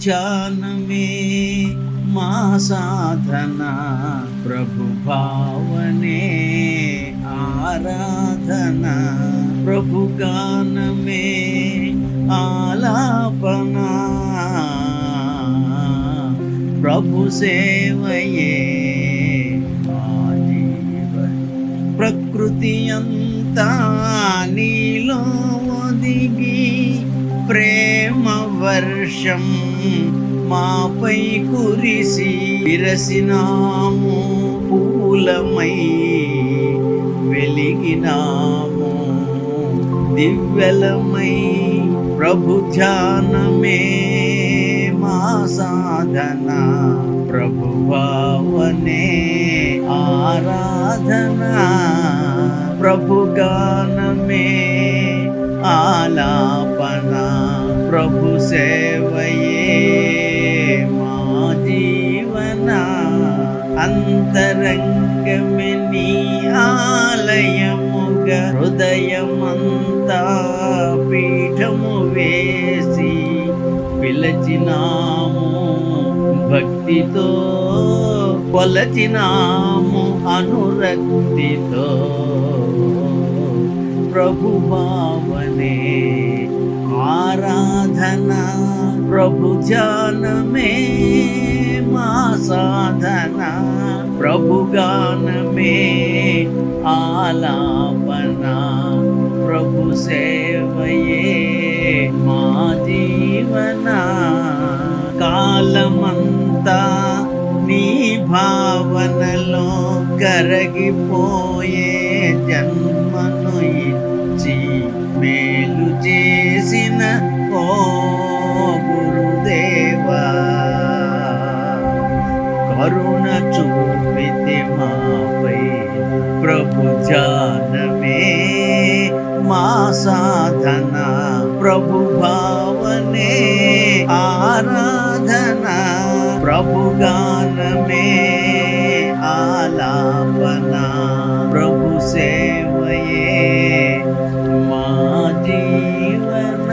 ధ్యానమే మా సాధన, ప్రభు భావనే ఆరాధన, ప్రభు గానమే ఆలాపన, ప్రభు సేవయే మా జీవన. ప్రకృతి అంతా నీలో ఒదిగి ప్రేమ వర్షం మాపై కురిసి విరసినాము, పూలమై వెలిగినాము, దివ్యలమై. ప్రభు ధ్యానమే మా సాధన, ప్రభు భావనే ఆరాధన, ప్రభు గానమే ఆలాపన, ప్రభు సేవయే మా జీవన. అంతరంగమే నీ ఆలయముగా హృదయమంతా పీఠము వేసి పిలచినాము, భక్తితో కొలచినాము అనురక్తితో. ప్రభు భావనే ఆరాధన, ప్రభు ధ్యానమే మా సాధన, ప్రభు గానమే ఆలాపన, ప్రభు సేవయే మా జీవన. కాలమంతా నీ భావనలో కరగిపోయే జన్మను ఇచ్చి మేలు చేసిన ఓ గురుదేవా, కరుణ చూపితే మాపై. ప్రభు ధ్యానమే మా సాధన, ప్రభు భావనే ఆరాధన, ప్రభు గానమే ఆలాపన, ప్రభు సేవయే మా జీవన.